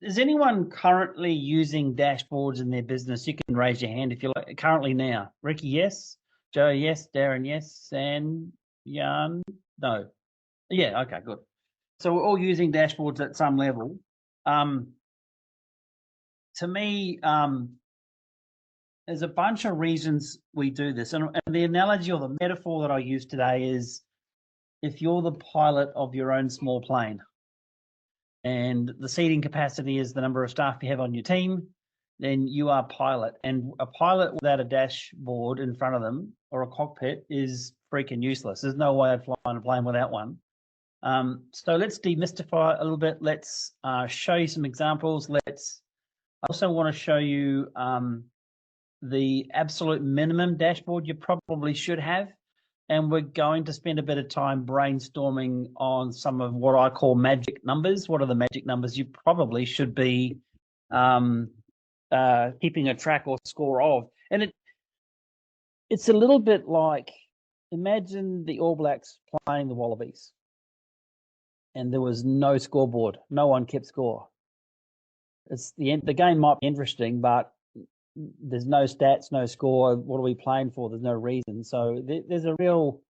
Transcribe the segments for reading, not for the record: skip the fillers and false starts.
Is anyone currently using dashboards in their business? You can raise your hand if you like. Currently now. Ricky, yes. Joe, yes. Darren, yes. And Jan, no. Yeah, okay, good. So we're all using dashboards at some level. To me, there's a bunch of reasons we do this. And the analogy or the metaphor that I use today is if you're the pilot of your own small plane and the seating capacity is the number of staff you have on your team, then you are pilot. And a pilot without a dashboard in front of them or a cockpit is freaking useless. There's no way I'd fly on a plane without one. So let's demystify it a little bit. Let's show you some examples. I also want to show you the absolute minimum dashboard you probably should have. And we're going to spend a bit of time brainstorming on some of what I call magic numbers. What are the magic numbers you probably should be keeping a track or score of? And it's a little bit like, imagine the All Blacks playing the Wallabies and there was no scoreboard. No one kept score. The game might be interesting, but there's no stats, no score. What are we playing for? There's no reason. So there's a real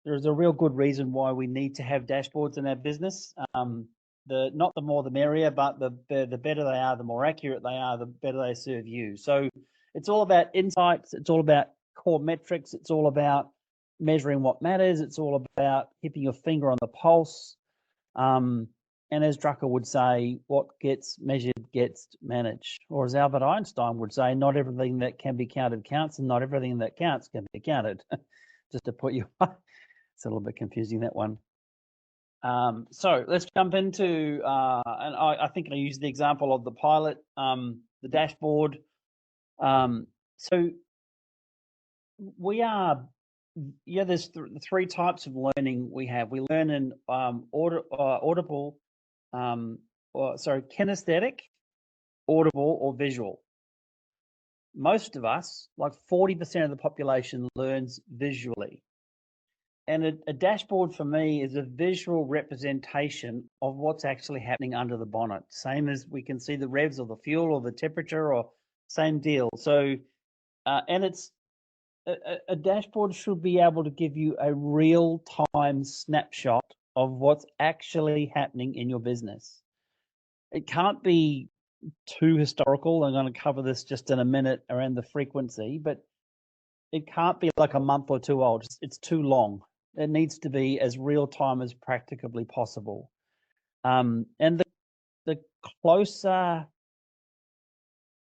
good reason why we need to have dashboards in our business. Not the more the merrier, but the better they are, the more accurate they are, the better they serve you. So it's all about insights. It's all about core metrics. It's all about measuring what matters. It's all about keeping your finger on the pulse. And as Drucker would say, what gets measured gets managed. Or as Albert Einstein would say, not everything that can be counted counts, and not everything that counts can be counted. Just to put you, it's a little bit confusing, that one. So let's jump into, and I think I used the example of the pilot, the dashboard. So we are, there's three types of learning we have. We learn in audible, kinesthetic, audible, or visual. Most of us, like 40% of the population, learns visually. And a dashboard for me is a visual representation of what's actually happening under the bonnet. Same as we can see the revs or the fuel or the temperature, or same deal. So, and it's a dashboard should be able to give you a real-time snapshot of what's actually happening in your business. It can't be too historical. I'm going to cover this just in a minute around the frequency, but it can't be like a month or two old. It's too long. It needs to be as real time as practicably possible. And the closer,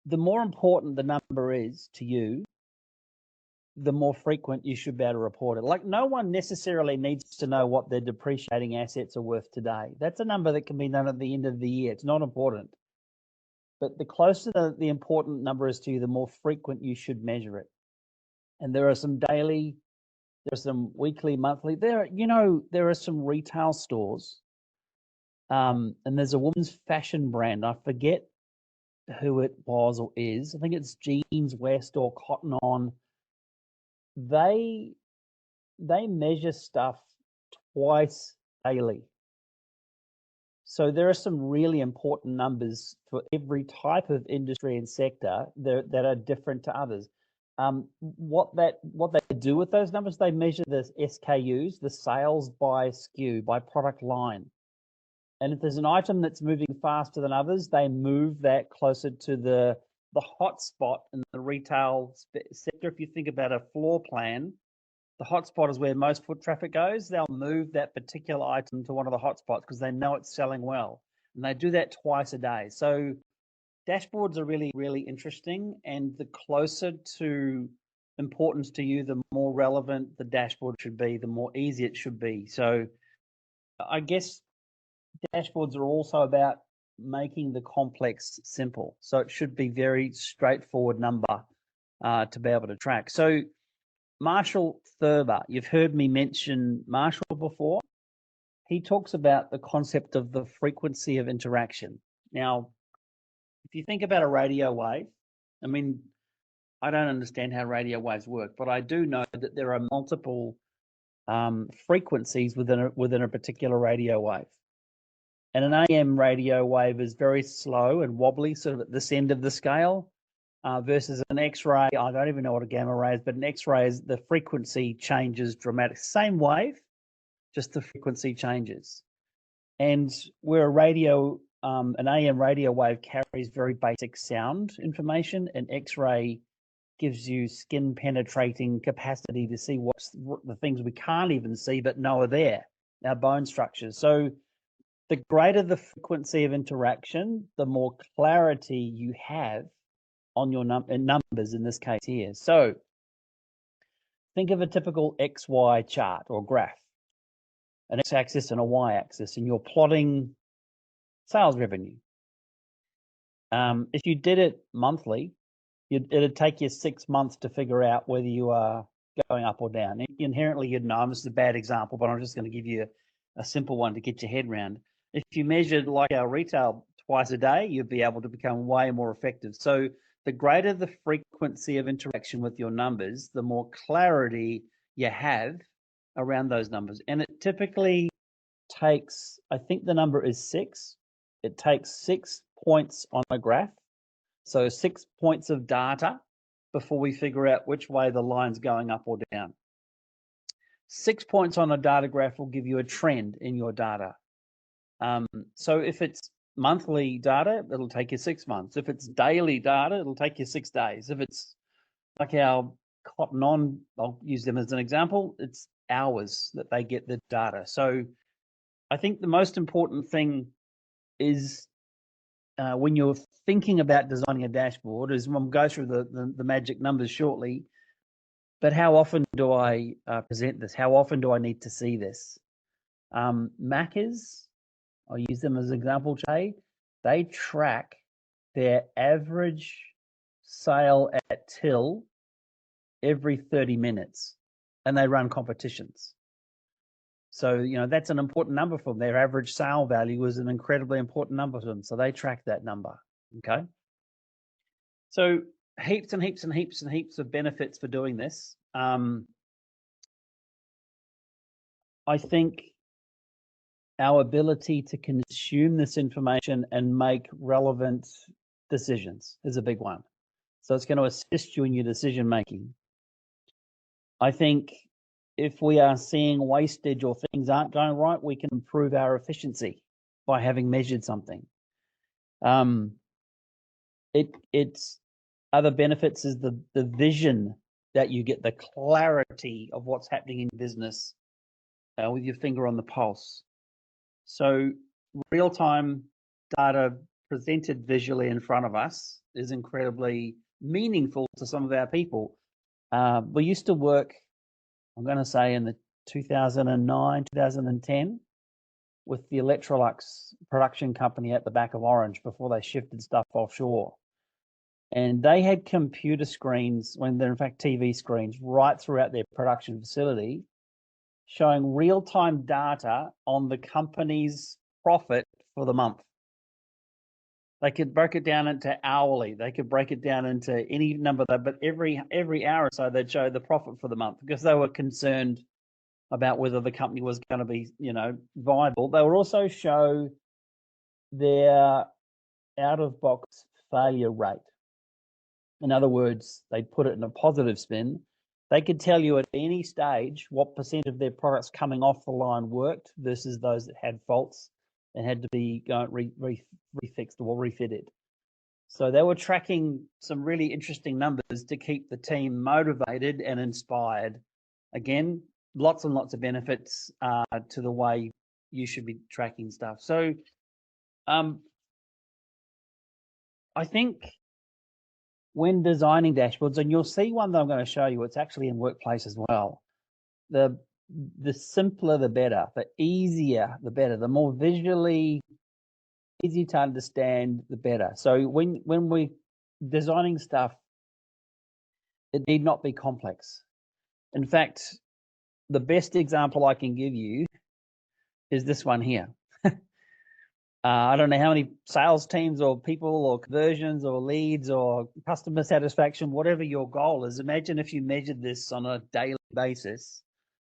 the more important the number is to you, the more frequent you should be able to report it. Like, no one necessarily needs to know what their depreciating assets are worth today. That's a number that can be done at the end of the year. It's not important. But the closer the important number is to you, the more frequent you should measure it. And there are some daily, there's some weekly, monthly. There are some retail stores, and there's a women's fashion brand. I forget who it was or is. I think it's Jeans West or Cotton On. They measure stuff twice daily. So there are some really important numbers for every type of industry and sector that are different to others. What they do with those numbers, they measure the SKUs, the sales by SKU, by product line. And if there's an item that's moving faster than others, they move that closer to the hot spot in the retail sector. If you think about a floor plan, the hotspot is where most foot traffic goes. They'll move that particular item to one of the hotspots because they know it's selling well. And they do that twice a day. So dashboards are really, really interesting. And the closer to importance to you, the more relevant the dashboard should be, the more easy it should be. So I guess dashboards are also about making the complex simple. So it should be very straightforward number to be able to track. So Marshall Thurber, you've heard me mention Marshall before. He talks about the concept of the frequency of interaction. Now, if you think about a radio wave, I mean, I don't understand how radio waves work, but I do know that there are multiple frequencies within a particular radio wave. And an AM radio wave is very slow and wobbly, sort of at this end of the scale, versus an X-ray. I don't even know what a gamma ray is, but an X-ray is the frequency changes dramatic. Same wave, just the frequency changes. And where a radio, an AM radio wave carries very basic sound information, an X-ray gives you skin penetrating capacity to see what's the things we can't even see but know are there, our bone structures. So the greater the frequency of interaction, the more clarity you have on your numbers in this case here. So think of a typical XY chart or graph, an X-axis and a Y-axis, and you're plotting sales revenue. If you did it monthly, it'd take you 6 months to figure out whether you are going up or down. Inherently, you'd know. This is a bad example, but I'm just going to give you a simple one to get your head around. If you measured like our retail twice a day, you'd be able to become way more effective. So the greater the frequency of interaction with your numbers, the more clarity you have around those numbers. And it typically takes, I think the number is 6. It takes 6 points on a graph. So 6 points of data before we figure out which way the line's going up or down. 6 points on a data graph will give you a trend in your data. So if it's monthly data, it'll take you 6 months. If it's daily data, it'll take you 6 days. If it's like our Cotton On, I'll use them as an example, it's hours that they get the data. So I think the most important thing is when you're thinking about designing a dashboard is we'll go through the magic numbers shortly, but how often do I present this? How often do I need to see this? Macca's, I'll use them as an example, Jay. They track their average sale at till every 30 minutes, and they run competitions. So, that's an important number for them. Their average sale value is an incredibly important number to them. So they track that number. Okay. So heaps and heaps and heaps and heaps of benefits for doing this. I think our ability to consume this information and make relevant decisions is a big one. So it's going to assist you in your decision making. I think if we are seeing wastage or things aren't going right, we can improve our efficiency by having measured something. It's other benefits is the vision that you get, the clarity of what's happening in business with your finger on the pulse. So real-time data presented visually in front of us is incredibly meaningful to some of our people. We used to work, I'm going to say in the 2009, 2010, with the Electrolux production company at the back of Orange before they shifted stuff offshore. And they had computer screens, when they're in fact TV screens, right throughout their production facility, showing real-time data on the company's profit for the month. They could break it down into hourly. They could break it down into any number, but every hour or so they'd show the profit for the month because they were concerned about whether the company was going to be, viable. They would also show their out-of-box failure rate. In other words, they'd put it in a positive spin. They could tell you at any stage what % of their products coming off the line worked versus those that had faults and had to be refixed or refitted. So they were tracking some really interesting numbers to keep the team motivated and inspired. Again, lots and lots of benefits to the way you should be tracking stuff. So I think when designing dashboards, and you'll see one that I'm going to show you, it's actually in Workplace as well. The simpler, the better. The easier, the better. The more visually easy to understand, the better. So when we're designing stuff, it need not be complex. In fact, the best example I can give you is this one here. I don't know how many sales teams or people or conversions or leads or customer satisfaction, whatever your goal is. Imagine if you measured this on a daily basis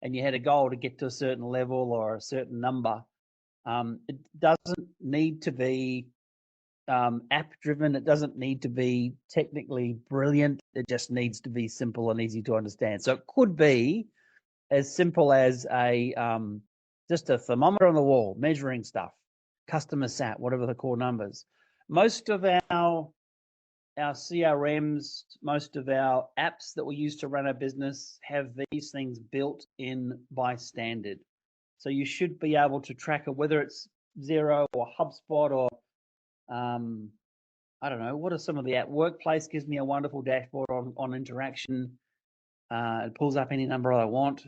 and you had a goal to get to a certain level or a certain number. It doesn't need to be app driven. It doesn't need to be technically brilliant. It just needs to be simple and easy to understand. So it could be as simple as a just a thermometer on the wall, measuring stuff, customer sat, whatever the core numbers. Most of our CRMs, most of our apps that we use to run our business have these things built in by standard. So you should be able to track it, whether it's Xero or HubSpot or I don't know, what are some of the app? Workplace gives me a wonderful dashboard on interaction. It pulls up any number I want.